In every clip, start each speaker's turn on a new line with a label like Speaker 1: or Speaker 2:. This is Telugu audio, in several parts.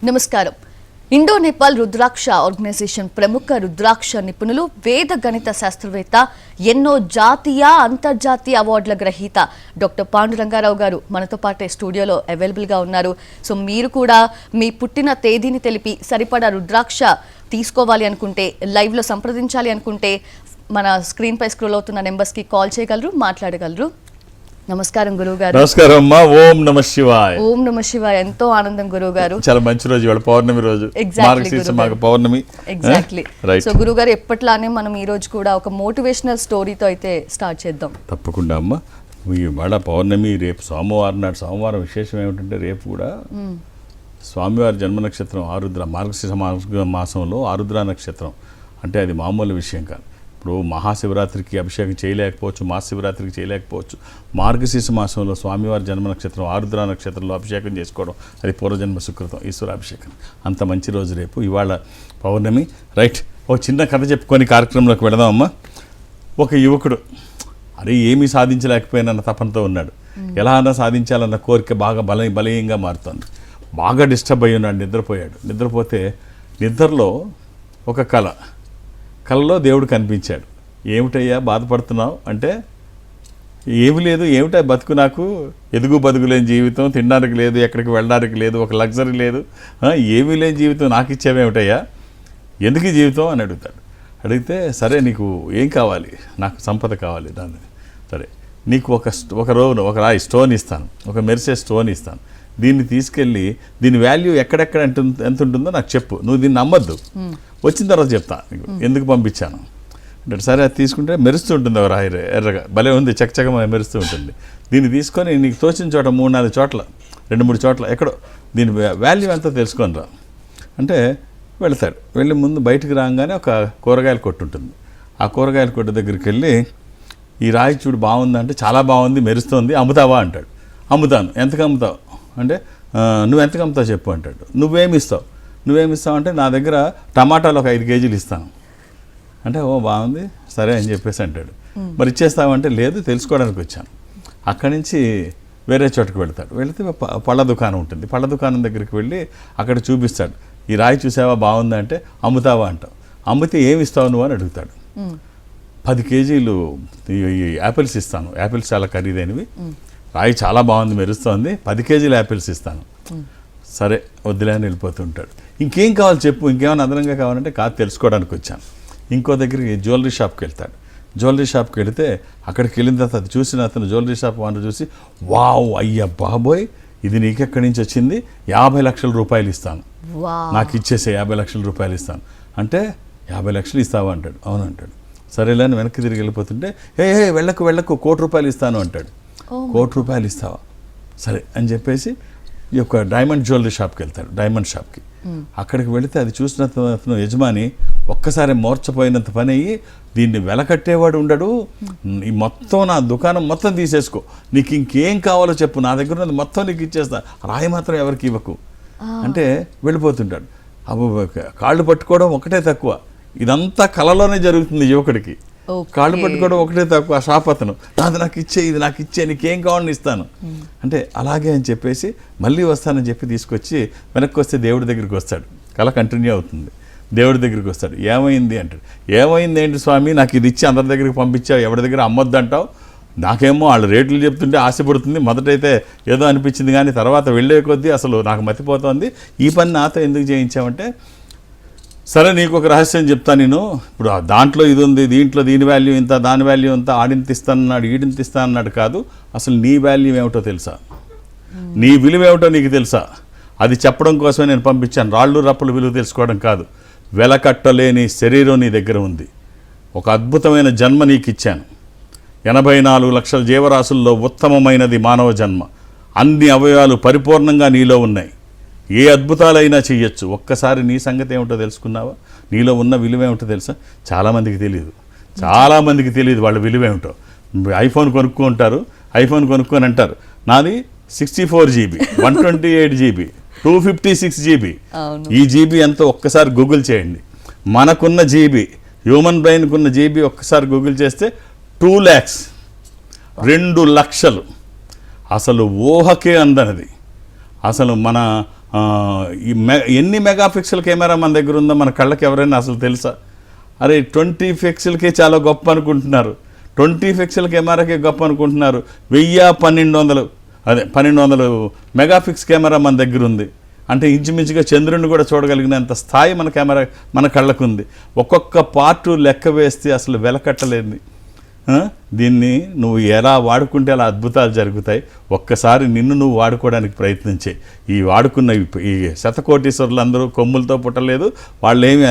Speaker 1: నమస్కారం. ఇండో నేపాల్ రుద్రాక్ష ఆర్గనైజేషన్ ప్రముఖ రుద్రాక్ష నిపుణులు, వేద గణిత శాస్త్రవేత్త, ఎన్నో జాతీయ అంతర్జాతీయ అవార్డుల గ్రహీత డాక్టర్ పాండురంగారావు గారు మనతో పాటే స్టూడియోలో అవైలబుల్గా ఉన్నారు. సో మీరు కూడా మీ పుట్టిన తేదీని తెలిపి సరిపడా రుద్రాక్ష తీసుకోవాలి అనుకుంటే, లైవ్లో సంప్రదించాలి అనుకుంటే మన స్క్రీన్పై స్క్రోల్ అవుతున్న నెంబర్స్కి కాల్ చేయగలరు, మాట్లాడగలరు. నమస్కారం గురువు గారు.
Speaker 2: నమస్కారం అమ్మా. ఓం నమ శివాయ.
Speaker 1: ఓం నమ శివాయ. ఎంతో ఆనందం గురువు గారు.
Speaker 2: చాలా మంచి రోజు ఇవాళ, పౌర్ణమి రోజు. పౌర్ణమి.
Speaker 1: ఎగ్జాక్ట్లీ. సో గురువు గారు, ఎప్పట్లానే మనం ఈ రోజు కూడా ఒక మోటివేషనల్ స్టోరీతో అయితే స్టార్ట్ చేద్దాం.
Speaker 2: తప్పకుండా అమ్మా. ఇవాళ పౌర్ణమి, రేపు సోమవారం నాడు. సోమవారం విశేషం ఏమిటంటే రేపు కూడా స్వామివారి జన్మ నక్షత్రం ఆరుద్ర. మార్గశిర మాసంలో ఆరుద్ర నక్షత్రం అంటే అది మామూలు విషయం కాదు. ఇప్పుడు మహాశివరాత్రికి అభిషేకం చేయలేకపోవచ్చు, మహాశివరాత్రికి చేయలేకపోవచ్చు. మార్గశీర్ష మాసంలో స్వామివారి జన్మ నక్షత్రం ఆరుద్ర నక్షత్రంలో అభిషేకం చేసుకోవడం అది పూర్వజన్మ సుకృతం, ఈశ్వరాభిషేకం. అంత మంచి రోజు రేపు. ఇవాళ పౌర్ణమి. రైట్, ఒక చిన్న కథ చెప్పుకొని కార్యక్రమంలోకి వెళదామమ్మా. ఒక యువకుడు ఏమీ సాధించలేకపోయినన్న తపనతో ఉన్నాడు. ఎలా అన్నా సాధించాలన్న కోరిక బాగా బలీయంగా మారుతుంది. బాగా డిస్టర్బ్ అయ్యి ఉన్నాడు. నిద్రపోతే నిద్రలో ఒక కలలో దేవుడు కనిపించాడు. ఏమిటయ్యా బాధపడుతున్నావు అంటే, ఏమి లేదు, ఏమిటా బతుకు, నాకు ఎదుగు బతుకు లేని జీవితం, తినడానికి లేదు, ఎక్కడికి వెళ్ళడానికి లేదు, ఒక లగ్జరీ లేదు, ఏమీ లేని జీవితం నాకు ఇచ్చేవేమిటయ్యా, ఎందుకు ఈ జీవితం అని అడుగుతాడు. అడిగితే, సరే నీకు ఏం కావాలి? నాకు సంపద కావాలి. దాన్ని సరే నీకు ఒక రాయి స్టోన్ ఇస్తాను, ఒక మెరిసే స్టోన్ ఇస్తాను. దీన్ని తీసుకెళ్ళి దీని వాల్యూ ఎక్కడెక్కడ ఎంత ఉంటుందో నాకు చెప్పు, నువ్వు దీన్ని నమ్మద్దు, వచ్చిన తర్వాత చెప్తా నీకు ఎందుకు పంపించాను అంటే. సరే అది తీసుకుంటే మెరుస్తూ ఉంటుంది, ఒక రాయి ఎర్రగా భలే ఉంది, చక్కగా మెరుస్తూ ఉంటుంది. దీన్ని తీసుకొని నీకు తోచిన చోట 3-4 చోట్ల, 2-3 చోట్ల ఎక్కడో దీని వాల్యూ ఎంతో తెలుసుకొని రా అంటే వెళ్తాడు. వెళ్ళి ముందు బయటికి రాగానే ఒక కూరగాయల కొట్టు ఉంటుంది. ఆ కూరగాయల కొట్టు దగ్గరికి వెళ్ళి, ఈ రాయి చూడు బాగుందంటే, చాలా బాగుంది, మెరుస్తుంది, అమ్ముతావా అంటాడు. అమ్ముతాను. ఎంతకు అమ్ముతావు అంటే, నువ్వు ఎంతకు అమ్ముతావు చెప్పు అంటాడు. నువ్వేమిస్తావు అంటే, నా దగ్గర టమాటాలు ఒక 5 కేజీలు ఇస్తాను అంటే. ఓ బాగుంది, సరే అని చెప్పేసి అంటాడు. మరి ఇచ్చేస్తావంటే, లేదు తెలుసుకోవడానికి వచ్చాను. అక్కడి నుంచి వేరే చోటుకు వెళ్తాడు. వెళితే పళ్ళ దుకాణం ఉంటుంది. పళ్ళ దుకాణం దగ్గరికి వెళ్ళి అక్కడ చూపిస్తాడు. ఈ రాయి చూసావా బాగుంది అంటే, అమ్ముతావా అంటావు. అమ్మితే ఏమి ఇస్తావు నువ్వు అని అడుగుతాడు. 10 కేజీలు యాపిల్స్ ఇస్తాను, యాపిల్స్ చాలా ఖరీదైనవి, రాయి చాలా బాగుంది, మెరుస్తోంది, 10 కేజీలు యాపిల్స్ ఇస్తాను. సరే వద్దులే అని వెళ్ళిపోతుంటాడు. ఇంకేం కావాలి చెప్పు, ఇంకేమైనా అదనంగా కావాలంటే, కాదు తెలుసుకోవడానికి వచ్చాను. ఇంకో దగ్గరికి జ్యువెలరీ షాప్కి వెళ్తాడు. జ్యువెలరీ షాప్కి వెళితే అక్కడికి వెళ్ళిన తర్వాత అది చూసిన అతను జ్యువెలరీ షాప్ ఓనర్ చూసి, వావ్ అయ్యా బాబోయ్, ఇది నీకెక్కడి నుంచి వచ్చింది, 50 లక్షల రూపాయలు ఇస్తాను, నాకు ఇచ్చేసే 50 లక్షల రూపాయలు ఇస్తాను అంటే. 50 లక్షలు ఇస్తావా అంటాడు. అవును అంటాడు. సరేలే అని వెనక్కి తిరిగి వెళ్ళిపోతుంటే, వెళ్ళకు 1 కోటి రూపాయలు ఇస్తాను అంటాడు. 1 కోటి రూపాయలు ఇస్తావా, సరే అని చెప్పేసి ఈ యొక్క డైమండ్ జ్యువెలరీ షాప్కి వెళ్తాడు. డైమండ్ షాప్కి అక్కడికి వెళితే అది చూసిన అతను యజమాని ఒక్కసారి మోర్చపోయినంత పని అయ్యి, దీన్ని వెలకట్టేవాడు ఉండడు, ఈ మొత్తం నా దుకాణం మొత్తం తీసేసుకో, నీకు ఇంకేం కావాలో చెప్పు, నా దగ్గర ఉన్నది మొత్తం నీకు ఇచ్చేస్తా, రాయి మాత్రం ఎవరికి ఇవ్వకు అంటే వెళ్ళిపోతుంటాడు. కాళ్ళు పట్టుకోవడం ఒకటే తక్కువ, ఇదంతా కలలోనే జరుగుతుంది యువకుడికి. కాళ్ళు పట్టుకోవడం ఒకటే తక్కువ. ఆ షాప్ అతను, అది నాకు ఇచ్చే, ఇది నాకు ఇచ్చే, నీకేం కావాలని ఇస్తాను అంటే, అలాగే అని చెప్పేసి మళ్ళీ వస్తానని చెప్పి తీసుకొచ్చి వెనక్కి వస్తే దేవుడి దగ్గరికి వస్తాడు. కళ కంటిన్యూ అవుతుంది. దేవుడి దగ్గరికి వస్తాడు. ఏమైంది అంటాడు. ఏమైంది ఏంటి స్వామి, నాకు ఇది ఇచ్చి అందరి దగ్గరికి పంపించావు, ఎవరి దగ్గర అమ్మొద్దు అంటావు, నాకేమో వాళ్ళు రేట్లు చెప్తుంటే ఆశపడుతుంది. మొదటైతే ఏదో అనిపించింది, కానీ తర్వాత వెళ్ళే కొద్దీ అసలు నాకు మతిపోతుంది, ఈ పని నాతో ఎందుకు చేయించావంటే, సరే నీకు ఒక రహస్యం చెప్తాను నేను. ఇప్పుడు దాంట్లో ఇది ఉంది, దీంట్లో దీని వాల్యూ ఇంత, దాని వాల్యూ ఇంత, ఆడింత ఇస్తానన్నాడు, ఈడింత ఇస్తానన్నాడు కాదు, అసలు నీ వాల్యూ ఏమిటో తెలుసా, నీ విలువ ఏమిటో నీకు తెలుసా, అది చెప్పడం కోసమే నేను పంపించాను. రాళ్ళు రప్పలు విలువ తెలుసుకోవడం కాదు. వెలకట్టలేని శరీరం నీ దగ్గర ఉంది, ఒక అద్భుతమైన జన్మ నీకు ఇచ్చాను, 84 లక్షల జీవరాశుల్లో ఉత్తమమైనది మానవ జన్మ, అన్ని అవయవాలు పరిపూర్ణంగా నీలో ఉన్నాయి, ఏ అద్భుతాలైనా చెయ్యొచ్చు. ఒక్కసారి నీ సంగతి ఏమిటో తెలుసుకున్నావా, నీలో ఉన్న విలువ ఏమిటో తెలుసా? చాలామందికి తెలియదు వాళ్ళ విలువ ఏమిటో. ఐఫోన్ కొనుక్కుంటారు, ఐఫోన్ కొనుక్కొని అంటారు, నాది 64 GB, 128 GB, 256 GB. ఈ జీబీ ఎంతో ఒక్కసారి గూగుల్ చేయండి. మనకున్న జీబీ, హ్యూమన్ బ్రెయిన్కున్న జీబీ ఒక్కసారి గూగుల్ చేస్తే 2 lakhs, 2 లక్షలు. అసలు ఊహకే అందనది. అసలు మన ఎన్ని మెగాపిక్సెల్ కెమెరా మన దగ్గర ఉందో మన కళ్ళకి ఎవరైనా అసలు తెలుసా? అరే 20 పిక్సెల్కే చాలా గొప్ప అనుకుంటున్నారు, 20 పిక్సెల్ కెమెరాకే గొప్ప అనుకుంటున్నారు. 1200 అదే 1200 మెగాపిక్స్ కెమెరా మన దగ్గర ఉంది అంటే ఇంచుమించుగా చంద్రుడిని కూడా చూడగలిగినంత స్థాయి మన కెమెరా మన కళ్ళకు ఉంది. ఒక్కొక్క పార్టు లెక్క వేస్తే అసలు వెలకట్టలేంది. దీన్ని నువ్వు ఎలా వాడుకుంటే అలా అద్భుతాలు జరుగుతాయి. ఒక్కసారి నిన్ను నువ్వు వాడుకోవడానికి ప్రయత్నించే. ఈ వాడుకున్న ఈ శతకోటీశ్వరులు అందరూ కొమ్ములతో పుట్టలేదు, వాళ్ళు ఏమి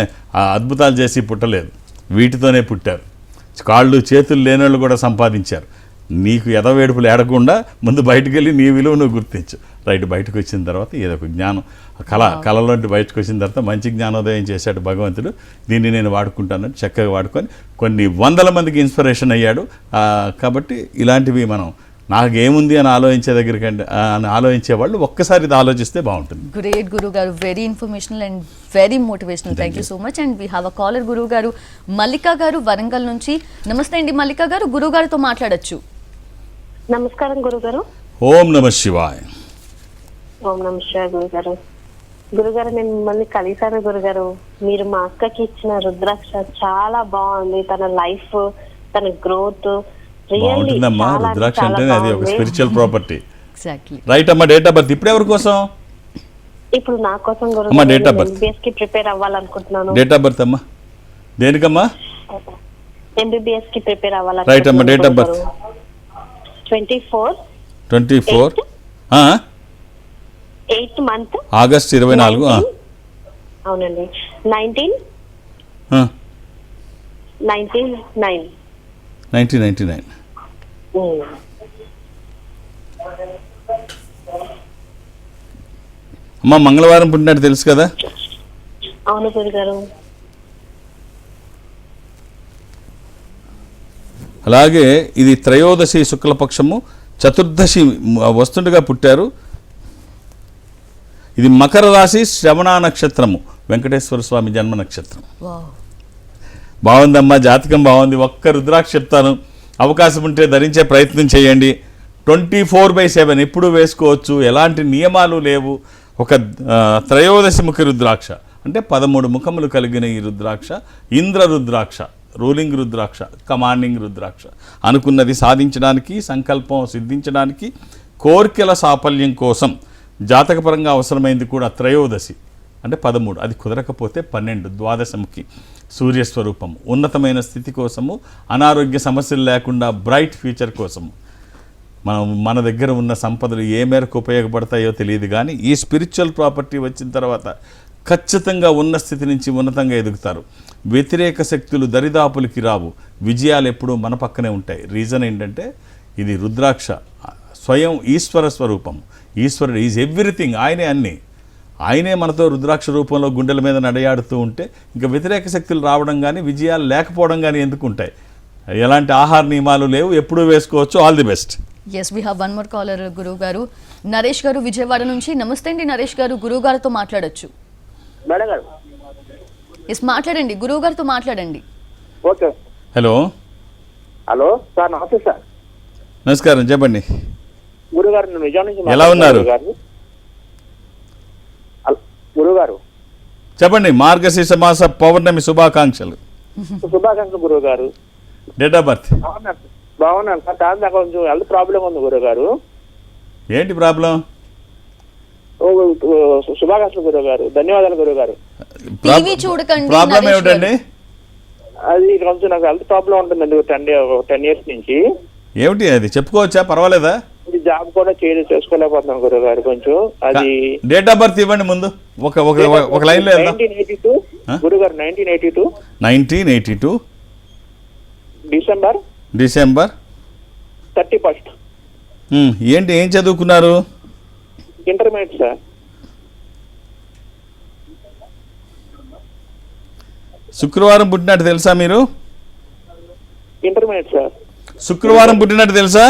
Speaker 2: అద్భుతాలు చేసి పుట్టలేదు, వీటితోనే పుట్టారు. కాళ్ళు చేతులు లేనోళ్ళు కూడా సంపాదించారు. నీకు ఎదవేడుపులు ఏడకుండా ముందు బయటకు వెళ్ళి నీ విలువ నువ్వు గుర్తించు. రైట్, బయటకు వచ్చిన తర్వాత ఏదో ఒక జ్ఞానం కళలోంటి బయటకు వచ్చిన తర్వాత మంచి జ్ఞానోదయం చేశాడు భగవంతుడు. దీన్ని నేను వాడుకుంటానని చక్కగా వాడుకొని కొన్ని వందల మందికి ఇన్స్పిరేషన్ అయ్యాడు. కాబట్టి ఇలాంటివి మనం నాకేముంది అని ఆలోచించే దగ్గరికంటే అని ఆలోచించే వాళ్ళు ఒక్కసారి ఇది ఆలోచిస్తే బాగుంటుంది.
Speaker 1: గ్రేట్ గురువు గారు, very informational and very motivational. Thank you so much. And we have a caller గురువు గారు, మల్లికా గారు వరంగల్ నుంచి. నమస్తే అండి మల్లికా గారు, గురువు గారితో మాట్లాడొచ్చు.
Speaker 3: నమస్కారం గురుగారు.
Speaker 2: ఓం నమ శివాయ.
Speaker 3: ఓం నమ శివాయ గురుగారు. గురుగారు, నేను మిమ్మల్ని కలిసాను గురుగారు. మీరు మా అక్కకి ఇచ్చిన రుద్రాక్ష చాలా బాగుంది. తన లైఫ్, తన గ్రోత్
Speaker 2: బాగుంటుందమ్మా. రుద్రాక్ష అంటే అది ఒక స్పిరిచువల్ ప్రాపర్టీ.
Speaker 1: ఎగ్జాక్ట్లీ.
Speaker 2: రైట్ అమ్మా. డేట్ ఆఫ్ బర్త్ ఇప్పుడు ఎవరి కోసం?
Speaker 3: ఇప్పుడు నా కోసం
Speaker 2: అమ్మా,
Speaker 3: గురుగారు.
Speaker 2: Date of birth.
Speaker 3: ఎంబీబీఎస్ కి ప్రిపేర్ అవ్వాలనుకుంటున్నాను.
Speaker 2: డేట్ ఆఫ్ బర్త్ అమ్మా. దేనికమ్మా?
Speaker 3: ఎంబీబీఎస్ కి ప్రిపేర్
Speaker 2: రైట్ అమ్మా. Date of birth
Speaker 3: 24 8th month
Speaker 2: August 24.
Speaker 3: అవునండి. 1999.
Speaker 2: అమ్మా, మంగళవారం పుట్టినట్టు తెలుసు కదా?
Speaker 3: అవును గురుగారు.
Speaker 2: అలాగే ఇది త్రయోదశి శుక్లపక్షము, చతుర్దశి వస్తుండగా పుట్టారు. ఇది మకర రాశి, శ్రవణ నక్షత్రము, వెంకటేశ్వర స్వామి జన్మ నక్షత్రం. బాగుందమ్మా, జాతకం బాగుంది. ఒక్క రుద్రాక్ష చెప్తాను, అవకాశం ఉంటే ధరించే ప్రయత్నం చేయండి. 24/7 ఎప్పుడు వేసుకోవచ్చు, ఎలాంటి నియమాలు లేవు. ఒక త్రయోదశి ముఖి రుద్రాక్ష అంటే 13 ముఖములు కలిగిన ఈ రుద్రాక్ష ఇంద్ర రుద్రాక్ష, రూలింగ్ రుద్రాక్ష, కమాండింగ్ రుద్రాక్ష. అనుకున్నది సాధించడానికి, సంకల్పం సిద్ధించడానికి, కోర్కెల సాఫల్యం కోసం జాతకపరంగా అవసరమైంది కూడా త్రయోదశి అంటే 13. అది కుదరకపోతే 12, ద్వాదశముఖి, సూర్యస్వరూపం, ఉన్నతమైన స్థితి కోసము, అనారోగ్య సమస్యలు లేకుండా బ్రైట్ ఫ్యూచర్ కోసము. మన దగ్గర ఉన్న సంపదలు ఏ మేరకు ఉపయోగపడతాయో తెలియదు, కానీ ఈ స్పిరిచువల్ ప్రాపర్టీ వచ్చిన తర్వాత ఖచ్చితంగా ఉన్న స్థితి నుంచి ఉన్నతంగా ఎదుగుతారు. వ్యతిరేక శక్తులు దరిదాపులకి రావు. విజయాలు ఎప్పుడూ మన పక్కనే ఉంటాయి. రీజన్ ఏంటంటే ఇది రుద్రాక్ష స్వయం ఈశ్వర స్వరూపం. ఈశ్వరుడు ఈజ్ ఎవ్రీథింగ్, ఆయనే అన్నీ. ఆయనే మనతో రుద్రాక్ష రూపంలో గుండెల మీద నడయాడుతూ ఉంటే ఇంకా వ్యతిరేక శక్తులు రావడం కానీ విజయాలు లేకపోవడం కానీ ఎందుకు ఉంటాయి? ఎలాంటి ఆహార నియమాలు లేవు, ఎప్పుడూ వేసుకోవచ్చు. All the best.
Speaker 1: Yes, we have one more caller గురువు గారు, నరేష్ గారు విజయవాడ నుంచి. నమస్తే అండి నరేష్ గారు, గురువు గారితో మాట్లాడొచ్చు.
Speaker 4: మేడం గారు.
Speaker 1: ఎస్, మాట్లాడండి, గురువు గారితో మాట్లాడండి.
Speaker 4: ఓకే.
Speaker 2: హలో.
Speaker 4: హలో సార్, నమస్తే సార్.
Speaker 2: నమస్కారం, చెప్పండి.
Speaker 4: గురుగారు, నేను విజయవాడ నుంచి
Speaker 2: ఎలా ఉన్నారు?
Speaker 4: గురుగారు
Speaker 2: చెప్పండి. మార్గశీర్ష మాస పౌర్ణమి శుభాకాంక్షలు.
Speaker 4: శుభాకాంక్షలు గురుగారు.
Speaker 2: Date of birth?
Speaker 4: బాగున్నాను సార్. కాదు, నాకు కొంచెం హెల్త్ ప్రాబ్లం ఉంది గురుగారు.
Speaker 2: ఏంటి ప్రాబ్లం?
Speaker 4: శుభాకాంక్షలు గురుగారు. ధన్యవాదాలు గురుగారు.
Speaker 1: టీవీ చూడకండి.
Speaker 2: ప్రాబ్లం ఏమిటండి?
Speaker 4: అది కొంచెం నాకు హెల్త్ ప్రాబ్లం ఉంటుందండి 10 years నుంచి.
Speaker 2: ఏమిటి అది, చెప్పుకోవచ్చా? పర్వాలేదా?
Speaker 4: జాబ్ కూడా చేసుకోలేకపోతున్నాను గురుగారు. కొంచెం అది
Speaker 2: డేట్ ఆఫ్ బర్త్ ఇవ్వండి ముందు. ఒక లైన్ లో
Speaker 4: 1982 గురుగారు.
Speaker 2: 1982 డిసెంబర్
Speaker 4: 31st.
Speaker 2: ఏంటి, ఏం చదువుకున్నారు?
Speaker 4: Intermediate sir.
Speaker 2: శుక్రవారం పుట్టినట్టు తెలుసా మీరు?
Speaker 4: Intermediate sir.
Speaker 2: శుక్రవారం పుట్టినట్టు తెలుసా?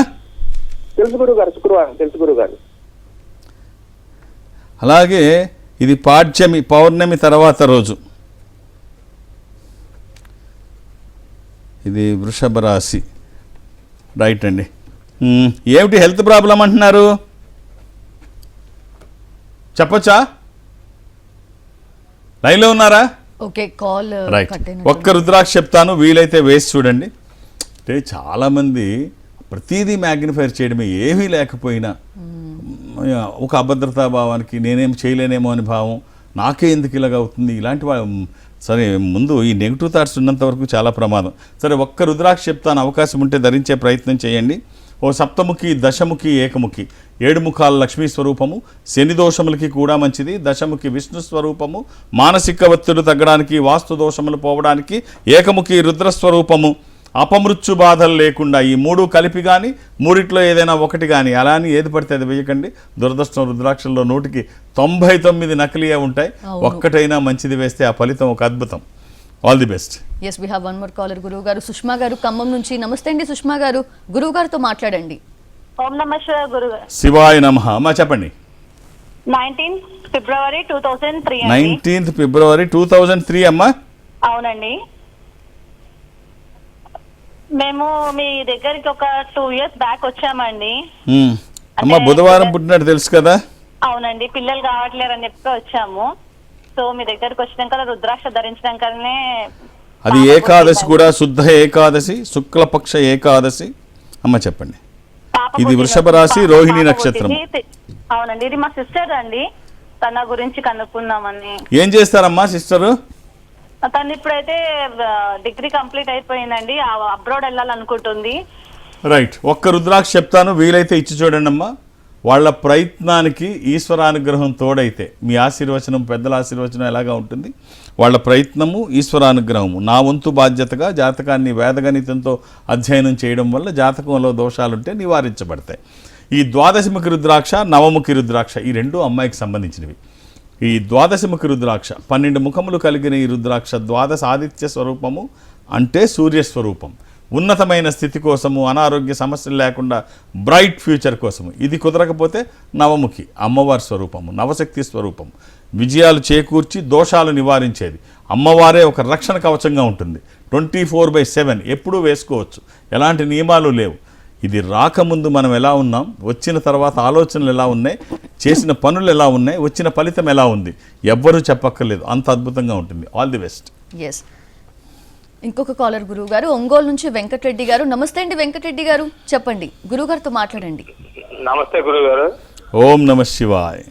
Speaker 4: తెలుసు గురుగారు. శుక్రవారం తెలుసు గురుగారు.
Speaker 2: అలాగే ఇది పాడ్యమి, పౌర్ణమి తర్వాత రోజు. ఇది వృషభ రాశి. రైట్ అండి. ఏమిటి హెల్త్ ప్రాబ్లం అంటున్నారు, చెప్పచ్చా? లైన్లో ఉన్నారా?
Speaker 1: Okay, call
Speaker 2: right.
Speaker 1: కట్
Speaker 2: ఒక్క రుద్రాక్ష చెప్తాను, వీలైతే వేసి చూడండి. అంటే చాలామంది ప్రతిదీ మ్యాగ్నిఫైర్ చేయడమే, ఏమీ లేకపోయినా ఒక అభద్రతా భావానికి నేనేం చేయలేనేమో అని భావం, నాకే ఎందుకు ఇలాగ అవుతుంది, ఇలాంటి సరే ముందు ఈ నెగిటివ్ థాట్స్ ఉన్నంత వరకు చాలా ప్రమాదం. సరే ఒక్క రుద్రాక్ష చెప్తాను, అవకాశం ఉంటే ధరించే ప్రయత్నం చేయండి. ఓ సప్తముఖి, దశముఖి, ఏకముఖి, 7 ముఖాల లక్ష్మీ స్వరూపము, శని దోషములకి కూడా మంచిది. దశముఖి విష్ణు స్వరూపము, మానసిక ఒత్తిడి తగ్గడానికి, వాస్తు దోషములు పోవడానికి. ఏకముఖి రుద్రస్వరూపము, అపమృత్యు బాధలు లేకుండా. ఈ 3 కలిపి కానీ, మూడిట్లో ఏదైనా ఒకటి కానీ, అలా అని ఏది పడితే అది వేయకండి. దురదృష్టం రుద్రాక్షల్లో 100కి 99 నకిలీయే ఉంటాయి. ఒక్కటైనా మంచిది వేస్తే ఆ ఫలితం ఒక అద్భుతం. All the best.
Speaker 1: Yes, we have one more caller. గురువు గారు సుష్మా గారు ఖమ్మం నుంచి. నమస్తే అండి సుష్మా గారు, గురువు గారితో మాట్లాడండి.
Speaker 3: ఓం నమ శివాయ గురుగారు.
Speaker 2: శివాయ నమః. అమ్మా చెప్పండి.
Speaker 3: 19th February 2003
Speaker 2: 19th February 2003 అమ్మా.
Speaker 3: అవునండి. మేము మీ దగ్గరికి ఒక 2 years బ్యాక్ వచ్చామండి.
Speaker 2: అమ్మా బుధవారం పుట్టినట్టు తెలుసు కదా?
Speaker 3: అవునండి, పిల్లలు కావట్లేరని చెప్పి వచ్చాము. సో మీ దగ్గరికి వచ్చినాక రుద్రాక్ష ధరించడానికనే.
Speaker 2: అది ఏకాదశి కూడా, శుద్ధ ఏకాదశి, శుక్లపక్ష ఏకాదశి. అమ్మ చెప్పండి. ఇది వృషభ రాశి, రోహిణి నక్షత్రం.
Speaker 3: అవునండి, ఇది మా సిస్టర్ అండి. తన గురించి కనుక్కుందామని.
Speaker 2: ఏం చేస్తారమ్మా సిస్టరు?
Speaker 3: తను ఇప్పుడైతే డిగ్రీ కంప్లీట్ అయిపోయిందండి, అబ్రాడ్ వెళ్ళాలనుకుంటుంది.
Speaker 2: రైట్. ఒక్క రుద్రాక్ష చెప్తాను, వీలైతే ఇచ్చి చూడండి అమ్మా. వాళ్ళ ప్రయత్నానికి ఈశ్వరానుగ్రహం తోడైతే, మీ ఆశీర్వచనం, పెద్దల ఆశీర్వచనం ఎలాగా ఉంటుంది, వాళ్ళ ప్రయత్నము ఈశ్వరానుగ్రహము. నా వంతు బాధ్యతగా జాతకాన్ని వేదగణితంతో అధ్యయనం చేయడం వల్ల జాతకంలో దోషాలుంటే నివారించబడతాయి. ఈ ద్వాదశముఖి రుద్రాక్ష, నవముఖి రుద్రాక్ష, ఈ 2 అమ్మాయికి సంబంధించినవి. ఈ ద్వాదశముఖి రుద్రాక్ష, 12 ముఖములు కలిగిన ఈ రుద్రాక్ష ద్వాదశ ఆదిత్య స్వరూపము, అంటే సూర్యస్వరూపం. ఉన్నతమైన స్థితి కోసము, అనారోగ్య సమస్యలు లేకుండా బ్రైట్ ఫ్యూచర్ కోసము. ఇది కుదరకపోతే నవముఖి, అమ్మవారి స్వరూపము, నవశక్తి స్వరూపము, విజయాలు చేకూర్చి దోషాలు నివారించేది. అమ్మవారే ఒక రక్షణ కవచంగా ఉంటుంది. 24/7 ఎప్పుడూ వేసుకోవచ్చు, ఎలాంటి నియమాలు లేవు. ఇది రాకముందు మనం ఎలా ఉన్నాం, వచ్చిన తర్వాత ఆలోచనలు ఎలా ఉన్నాయి, చేసిన పనులు ఎలా ఉన్నాయి, వచ్చిన ఫలితం ఎలా ఉంది, ఎవ్వరూ చెప్పక్కర్లేదు. అంత అద్భుతంగా ఉంటుంది. All the best.
Speaker 1: ఎస్, ఇంకొక కాలర్ గురువు గారు, ఒంగోలు నుంచి వెంకటరెడ్డి గారు. నమస్తే అండి వెంకటరెడ్డి గారు, చెప్పండి, గురువు గారితో మాట్లాడండి.
Speaker 4: నమస్తే గురుగారు.
Speaker 2: ఓం నమ శివాయ్.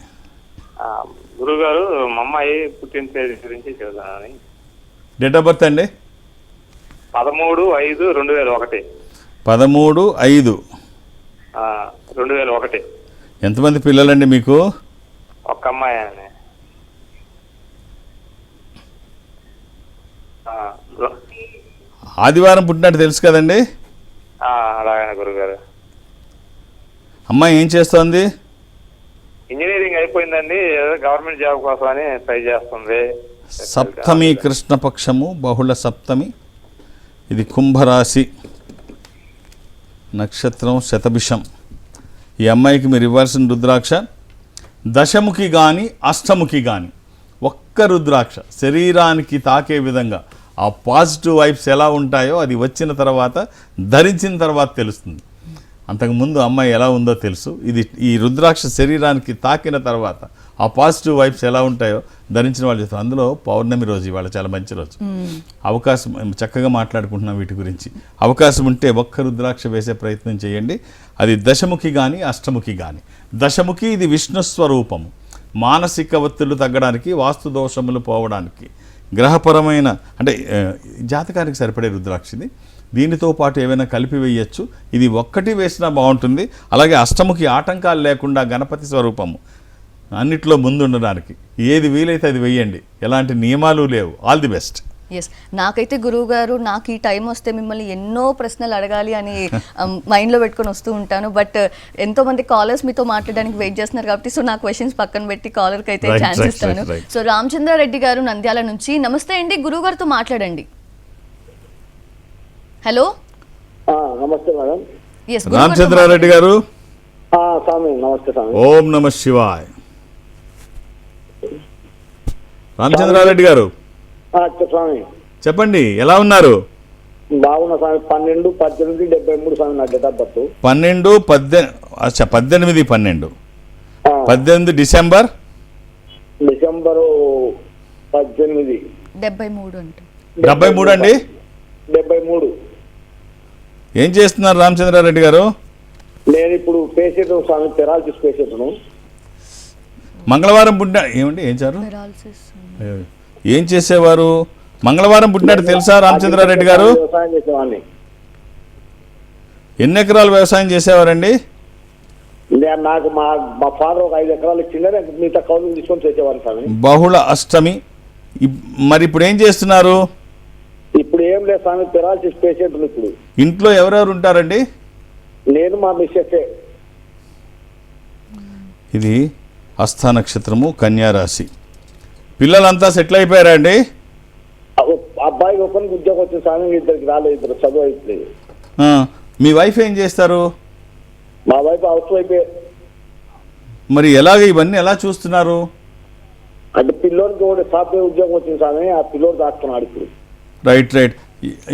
Speaker 4: గురుగారు, మా అమ్మాయి పుట్టిన తేదీ గురించి చెబుతానని.
Speaker 2: డేట్ ఆఫ్ బర్త్ అండి?
Speaker 4: 13/5/2001.
Speaker 2: 13/5/2001. ఎంతమంది పిల్లలండి మీకు?
Speaker 4: ఒక్క అమ్మాయి అని.
Speaker 2: ఆదివారం పుట్టినట్టు తెలుసు కదండి?
Speaker 4: అలాగే గురుగారు.
Speaker 2: అమ్మాయి ఏం చేస్తోంది?
Speaker 4: ఇంజనీరింగ్ అయిపోయిందండి, ఏదో గవర్నమెంట్ జాబ్ కోసం అని ట్రై చేస్తుంది.
Speaker 2: సప్తమి కృష్ణపక్షము, బహుళ సప్తమి. ఇది కుంభరాశి, నక్షత్రం శతభిషం. ఈ అమ్మాయికి మీరు ఇవ్వాల్సిన రుద్రాక్ష దశముఖి కానీ అష్టముఖి కానీ, ఒక్క రుద్రాక్ష శరీరానికి తాకే విధంగా ఆ పాజిటివ్ వైబ్స్ ఎలా ఉంటాయో అది వచ్చిన తర్వాత, ధరించిన తర్వాత తెలుస్తుంది. అంతకుముందు అమ్మాయి ఎలా ఉందో తెలుసు. ఈ రుద్రాక్ష శరీరానికి తాకిన తర్వాత ఆ పాజిటివ్ వైబ్స్ ఎలా ఉంటాయో ధరించిన వాళ్ళు చెప్తారు. అందులో పౌర్ణమి రోజు, ఇవాళ చాలా మంచి రోజు. అవకాశం, చక్కగా మాట్లాడుకుంటున్నాం వీటి గురించి. అవకాశం ఉంటే ఒక్క రుద్రాక్ష వేసే ప్రయత్నం చేయండి. అది దశముఖి కానీ అష్టముఖి కానీ. దశముఖి ఇది విష్ణు స్వరూపము, మానసిక ఒత్తిళ్లు తగ్గడానికి, వాస్తు దోషములు పోవడానికి, గ్రహపరమైన అంటే జాతకానికి సరిపడే రుద్రాక్ష ఇది. దీనితో పాటు ఏమైనా కలిపి వేయచ్చు. ఇది ఒక్కటి వేసినా బాగుంటుంది. అలాగే అష్టముఖి ఆటంకాలు లేకుండా గణపతి స్వరూపము, అన్నిట్లో ముందు ఉండడానికి. ఏది వీలైతే అది వేయండి, ఎలాంటి నియమాలు లేవు. All the best.
Speaker 1: ఎస్, నాకైతే గురువు గారు, నాకు ఈ టైం వస్తే మిమ్మల్ని ఎన్నో ప్రశ్నలు అడగాలి అని మైండ్లో పెట్టుకొని వస్తూ ఉంటాను. బట్ ఎంతో మంది కాలర్స్ మీతో మాట్లాడడానికి వెయిట్ చేస్తున్నారు కాబట్టి, సో నా క్వశ్చన్స్ పక్కన పెట్టి కాలర్కి అయితే ఛాన్స్ ఇస్తాను. సో రామచంద్రారెడ్డి గారు నంద్యాల నుంచి. నమస్తే అండి, గురువు గారితో మాట్లాడండి. హలో,
Speaker 5: నమస్తే మేడం.
Speaker 1: ఎస్
Speaker 2: రామచంద్రారెడ్డి గారు.
Speaker 5: స్వామి నమస్తే స్వామి.
Speaker 2: ఓం నమ శివాయ్. రామచంద్రారెడ్డి గారు
Speaker 5: స్వామి
Speaker 2: చెప్పండి, ఎలా ఉన్నారు?
Speaker 5: బాగున్నా స్వామి. 12/18/73 స్వామి నా date of birth.
Speaker 2: 18/12 December
Speaker 5: December 18
Speaker 1: 73 అంట.
Speaker 2: 73 అండి.
Speaker 5: 73.
Speaker 2: ఏం చేస్తున్నారు రామచంద్రారెడ్డి గారు?
Speaker 5: నేను ఇప్పుడు పేషెంట్ స్వామి, పెరాలసిస్ పేషెంట్ను.
Speaker 2: మంగళవారం పుట్టిన ఏమండి ఏం చారు
Speaker 1: పెరాలసిస్.
Speaker 2: ఏం చేసేవారు? మంగళవారం పుట్టినట్టు తెలుసా రామచంద్రారెడ్డి గారు?
Speaker 5: వ్యవసాయం చేసేవాడిని.
Speaker 2: ఎన్ని ఎకరాలు వ్యవసాయం చేసేవారండి?
Speaker 5: నాకు మా ఫాదర్ ఒక 5 ఎకరాలు ఇచ్చిండే, నేను మిగతా కౌలు తీసుకొని చేసేవాడిని స్వామి.
Speaker 2: బహుళ అష్టమి. మరి ఇప్పుడు ఏం చేస్తున్నారు?
Speaker 5: ఇప్పుడు ఏం లేదు స్వామి, పెరాలసిస్ పేషెంట్. ఇప్పుడు
Speaker 2: ఇంట్లో ఎవరెవరు ఉంటారండి?
Speaker 5: నేను మా మిస్సెస్.
Speaker 2: ఇది హస్త నక్షత్రము, కన్యా రాశి. పిల్లలంతా సెటిల్ అయిపోయారా అండి?
Speaker 5: అబ్బాయికి ఒకరికి ఉద్యోగం వచ్చింది స్వామి, ఇద్దరికి రాలేదు, ఇద్దరు చదువు అయిపోయింది.
Speaker 2: మీ వైఫ్ ఏం చేస్తారు?
Speaker 5: మా వైఫ్ హౌస్ వైఫ్.
Speaker 2: మరి ఎలాగ ఇవన్నీ ఎలా చూస్తున్నారు?
Speaker 5: అంటే పిల్లోడికి ఒకటి సాఫ్ట్వేర్ ఉద్యోగం వచ్చింది స్వామి, ఆ పిల్లోడు దాచుకున్నాడు ఇప్పుడు.
Speaker 2: రైట్.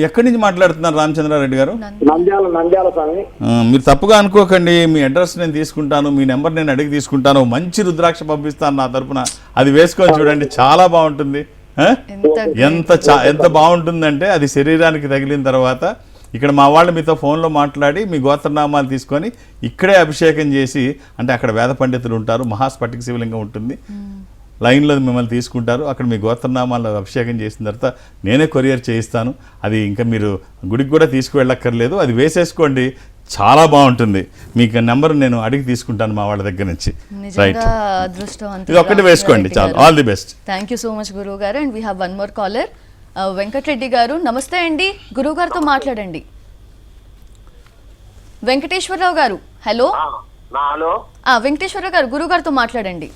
Speaker 2: ఎక్కడి నుంచి మాట్లాడుతున్నారు రామచంద్రారెడ్డి గారు?
Speaker 5: నంద్యాల స్వామి.
Speaker 2: మీరు తప్పుగా అనుకోకండి, మీ అడ్రస్ నేను తీసుకుంటాను, మీ నెంబర్ నేను అడిగి తీసుకుంటాను, మంచి రుద్రాక్ష పంపిస్తాను నా తరపున. అది వేసుకొని చూడండి, చాలా బాగుంటుంది. ఎంత బాగుంటుందంటే అది శరీరానికి తగిలిన తర్వాత ఇక్కడ మా వాళ్ళు మీతో ఫోన్లో మాట్లాడి మీ గోత్రనామాలు తీసుకొని ఇక్కడే అభిషేకం చేసి, అంటే అక్కడ వేద పండితులు ఉంటారు, మహాస్ఫటిక శివలింగం ఉంటుంది, లైన్లో మిమ్మల్ని తీసుకుంటారు. అక్కడ మీ గోత్రనామాలు అభిషేకం చేసిన తర్వాత నేనే కొరియర్ చేయిస్తాను. అది ఇంకా మీరు గుడికి కూడా తీసుకువెళ్ళక్కర్లేదు, అది వేసేసుకోండి, చాలా బాగుంటుంది. మీకు నెంబర్ నేను అడిగి తీసుకుంటాను మా వాళ్ళ దగ్గర నుంచి. రైట్, ఇది ఒక్కటి వేసుకోండి చాలు. All the best.
Speaker 1: Thank you so much గురువు గారు. And we have one more caller. Venkata Reddy గారు నమస్తే అండి, గురువు గారితో మాట్లాడండి. వెంకటేశ్వరరావు గారు హలో.
Speaker 6: హలో
Speaker 1: వెంకటేశ్వరరావు గారు, గురువు గారితో మాట్లాడండి.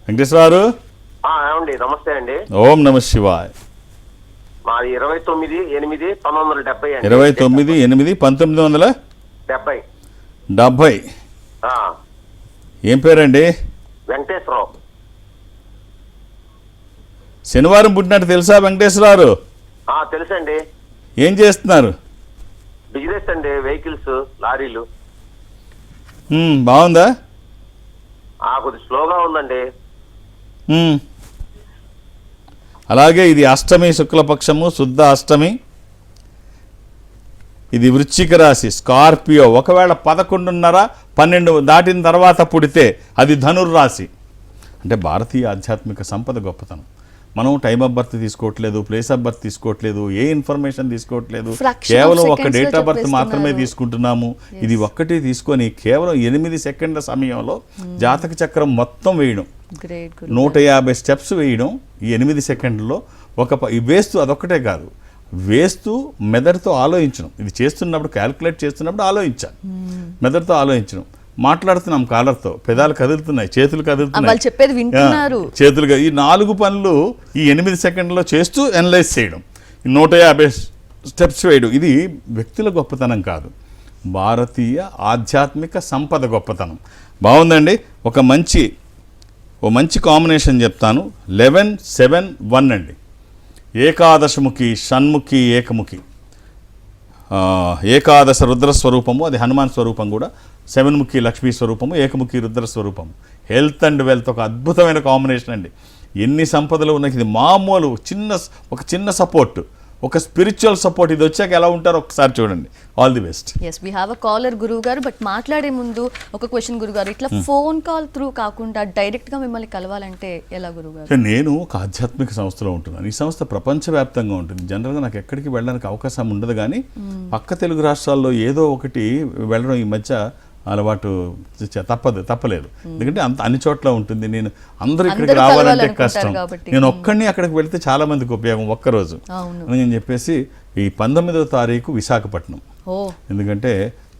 Speaker 2: వెంకటేశ్వరరావు
Speaker 6: ఏమండి? నమస్తే అండి.
Speaker 2: ఓం నమ శివాయ.
Speaker 6: మాది 29/8/1970
Speaker 2: 29/8/1970. ఏం పేరండి?
Speaker 6: వెంకటేశ్వరరావు.
Speaker 2: శనివారం పుట్టినట్టు తెలుసా వెంకటేశ్వరరావు?
Speaker 6: తెలుసండి.
Speaker 2: ఏం చేస్తున్నారు?
Speaker 6: బిజినెస్ అండి, వెహికల్స్, లారీలు.
Speaker 2: బాగుందా?
Speaker 6: కొద్దిగా స్లోగా ఉందండి.
Speaker 2: అలాగే ఇది అష్టమి, శుక్లపక్షము, శుద్ధ అష్టమి. ఇది వృశ్చిక రాశి, స్కార్పియో. ఒకవేళ 11:30, 12 దాటిన తర్వాత పుడితే అది ధనుర్రాశి. అంటే భారతీయ ఆధ్యాత్మిక సంపద గొప్పతనం. మనం టైమ్ ఆఫ్ బర్త్ తీసుకోవట్లేదు, ప్లేస్ ఆఫ్ బర్త్ తీసుకోవట్లేదు, ఏ ఇన్ఫర్మేషన్ తీసుకోవట్లేదు, కేవలం ఒక డేట్ ఆఫ్ బర్త్ మాత్రమే తీసుకుంటున్నాము. ఇది ఒక్కటి తీసుకొని కేవలం 8 సెకండ్ల సమయంలో జాతక చక్రం మొత్తం వేయడం, 150 స్టెప్స్ వేయడం ఈ 8 సెకండ్లలో. వేస్తూ అదొక్కటే కాదు, వేస్తూ మెదడుతో ఆలోచించడం. ఇది చేస్తున్నప్పుడు, క్యాల్కులేట్ చేస్తున్నప్పుడు ఆలోచించాలి, మెదడుతో ఆలోచించడం. మాట్లాడుతున్నాం కాలర్తో, పెదాలు కదులుతున్నాయి, చేతులు కదులుతున్నాయి, చేతులుగా. ఈ 4 పనులు ఈ 8 సెకండ్లో చేస్తూ అనలైజ్ చేయడం, 150 స్టెప్స్ వేయడం. ఇది వ్యక్తుల గొప్పతనం కాదు, భారతీయ ఆధ్యాత్మిక సంపద గొప్పతనం. బాగుందండి. ఓ మంచి కాంబినేషన్ చెప్తాను. 11-7-1 అండి. ఏకాదశముఖి, షణ్ముఖి, ఏకముఖి. ఏకాదశ రుద్రస్వరూపము, అది హనుమాన్ స్వరూపం కూడా. 7ముఖి లక్ష్మీ స్వరూపము, ఏకముఖి రుద్ర స్వరూపము. హెల్త్ అండ్ వెల్త్ ఒక అద్భుతమైన కాంబినేషన్ అండి. ఎన్ని సంపదలు ఉన్నాయి. ఇది మామూలు ఒక చిన్న సపోర్ట్, ఒక స్పిరిచువల్ సపోర్ట్. ఇది వచ్చాక ఎలా ఉంటారో ఒకసారి చూడండి. All the best.
Speaker 1: Yes, we have a caller గురువు గారు. బట్ మాట్లాడే ముందు ఒక క్వశ్చన్ గురువు గారు, ఇట్లా ఫోన్ కాల్ త్రూ కాకుండా డైరెక్ట్ గా మిమ్మల్ని కలవాలంటే ఎలా గురువు గారు?
Speaker 2: నేను ఒక ఆధ్యాత్మిక సంస్థలో ఉంటున్నాను. ఈ సంస్థ ప్రపంచవ్యాప్తంగా ఉంటుంది. జనరల్గా నాకు ఎక్కడికి వెళ్ళడానికి అవకాశం ఉండదు, కానీ పక్క తెలుగు రాష్ట్రాల్లో ఏదో ఒకటి వెళ్ళడం ఈ మధ్య అలవాటు తప్పలేదు. ఎందుకంటే అన్ని చోట్ల ఉంటుంది. నేను అందరూ ఇక్కడికి రావాలంటే కష్టం. నేను ఒక్కడిని అక్కడికి వెళ్తే చాలా మందికి ఉపయోగం ఒక్కరోజు అని చెప్పేసి ఈ 19వ తారీఖు విశాఖపట్నం. ఎందుకంటే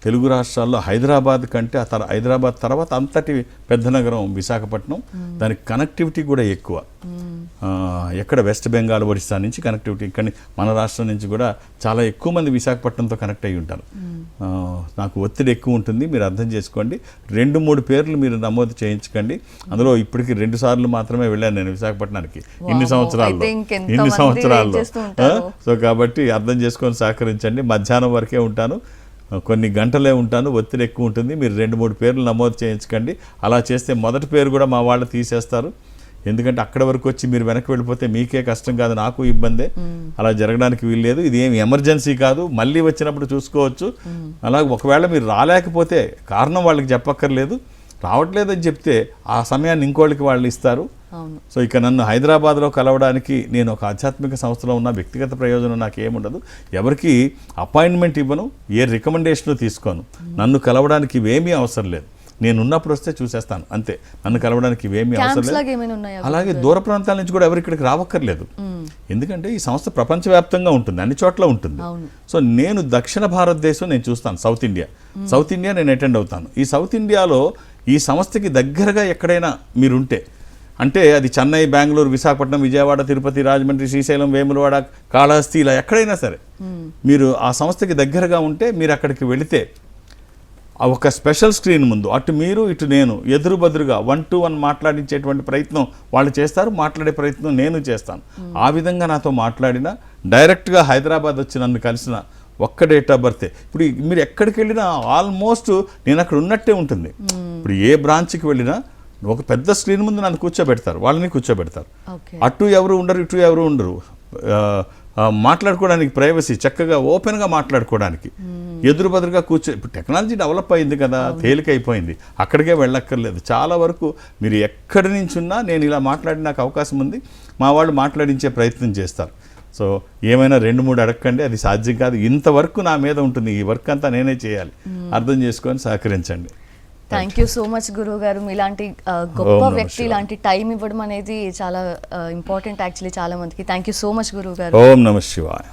Speaker 2: తెలుగు రాష్ట్రాల్లో హైదరాబాద్ కంటే హైదరాబాద్ తర్వాత అంతటి పెద్ద నగరం విశాఖపట్నం. దానికి కనెక్టివిటీ కూడా ఎక్కువ. ఎక్కడ వెస్ట్ బెంగాల్, ఒడిశా నుంచి కనెక్టివిటీ, ఇక్కడ మన రాష్ట్రం నుంచి కూడా చాలా ఎక్కువ మంది విశాఖపట్నంతో కనెక్ట్ అయ్యి ఉంటారు. నాకు ఒత్తిడి ఎక్కువ ఉంటుంది, మీరు అర్థం చేసుకోండి. 2-3 పేర్లు మీరు నమోదు చేయించకండి. అందులో ఇప్పటికి 2 సార్లు మాత్రమే వెళ్ళాను నేను విశాఖపట్నానికి ఇన్ని సంవత్సరాల్లో. సో కాబట్టి అర్థం చేసుకొని సహకరించండి. మధ్యాహ్నం వరకే ఉంటాను, కొన్ని గంటలే ఉంటాను, ఒత్తిడి ఎక్కువ ఉంటుంది. మీరు 2-3 పేర్లు నమోదు చేయించకండి. అలా చేస్తే మొదటి పేరు కూడా మా వాళ్ళు తీసేస్తారు. ఎందుకంటే అక్కడ వరకు వచ్చి మీరు వెనక్కి వెళ్ళిపోతే మీకే కష్టం కాదు, నాకు ఇబ్బందే. అలా జరగడానికి వీల్లేదు. ఇది ఏమి ఎమర్జెన్సీ కాదు, మళ్ళీ వచ్చినప్పుడు చూసుకోవచ్చు. అలాగే ఒకవేళ మీరు రాలేకపోతే కారణం వాళ్ళకి చెప్పక్కర్లేదు, రావట్లేదని చెప్తే ఆ సమయాన్ని ఇంకోళ్ళకి వాళ్ళు ఇస్తారు. సో ఇక నన్ను హైదరాబాద్లో కలవడానికి నేను ఒక ఆధ్యాత్మిక సంస్థలో ఉన్న వ్యక్తిగత ప్రయోజనం నాకు ఏముండదు, ఎవరికి అపాయింట్మెంట్ ఇవ్వను, ఏ రికమెండేషన్ తీసుకోను. నన్ను కలవడానికి ఇవేమీ అవసరం లేదు, నేను ఉన్నప్పుడు వస్తే చూసేస్తాను అంతే. నన్ను కలవడానికి ఇవేమీ అవసరం లేదు. అలాగే దూర ప్రాంతాల నుంచి కూడా ఎవరు ఇక్కడికి రావక్కర్లేదు, ఎందుకంటే ఈ సంస్థ ప్రపంచవ్యాప్తంగా ఉంటుంది, అన్ని చోట్ల ఉంటుంది. సో నేను దక్షిణ భారతదేశం నేను చూస్తాను, సౌత్ ఇండియా నేను అటెండ్ అవుతాను. ఈ సౌత్ ఇండియాలో ఈ సంస్థకి దగ్గరగా ఎక్కడైనా మీరుంటే, అంటే అది చెన్నై, బెంగళూరు, విశాఖపట్నం, విజయవాడ, తిరుపతి, రాజమండ్రి, శ్రీశైలం, వేములవాడ, కాళహస్తి, ఇలా ఎక్కడైనా సరే మీరు ఆ సంస్థకి దగ్గరగా ఉంటే మీరు అక్కడికి వెళితే ఒక స్పెషల్ స్క్రీన్ ముందు అటు మీరు ఇటు నేను ఎదురు బదురుగా 1-to-1 మాట్లాడించేటువంటి ప్రయత్నం వాళ్ళు చేస్తారు, మాట్లాడే ప్రయత్నం నేను చేస్తాను. ఆ విధంగా నాతో మాట్లాడిన, డైరెక్ట్గా హైదరాబాద్ వచ్చి నన్ను కలిసిన ఒక్క డేట్ ఆఫ్ బర్తే ఇప్పుడు మీరు ఎక్కడికి వెళ్ళినా ఆల్మోస్ట్ నేను అక్కడ ఉన్నట్టే ఉంటుంది. ఇప్పుడు ఏ బ్రాంచ్కి వెళ్ళినా ఒక పెద్ద స్క్రీన్ ముందు నన్ను కూర్చోబెడతారు, వాళ్ళని కూర్చోబెడతారు. అటు ఎవరు ఉండరు, ఇటు ఎవరు ఉండరు, మాట్లాడుకోవడానికి ప్రైవసీ, చక్కగా ఓపెన్గా మాట్లాడుకోవడానికి ఎదురు బదురుగా ఇప్పుడు టెక్నాలజీ డెవలప్ అయింది కదా, తేలికైపోయింది, అక్కడికే వెళ్ళక్కర్లేదు. చాలా వరకు మీరు ఎక్కడి నుంచి ఉన్నా నేను ఇలా మాట్లాడి నాకు అవకాశం ఉంది, మా వాళ్ళు మాట్లాడించే ప్రయత్నం చేస్తారు. సో ఏమైనా 2-3 అడగండి, అది సాధ్యం కాదు, ఇంతవరకు నా మీద ఉంటుంది, ఈ వర్క్ అంతా నేనే చేయాలి, అర్థం చేసుకొని సహకరించండి.
Speaker 1: థ్యాంక్ యూ సో మచ్ గురువు గారు. మీలాంటి గొప్ప వ్యక్తి ఇలాంటి టైం ఇవ్వడం అనేది చాలా ఇంపార్టెంట్ యాక్చువల్లీ చాలా మందికి. థ్యాంక్ యూ సో మచ్ గురువు గారు.
Speaker 2: ఓం నమః శివాయ.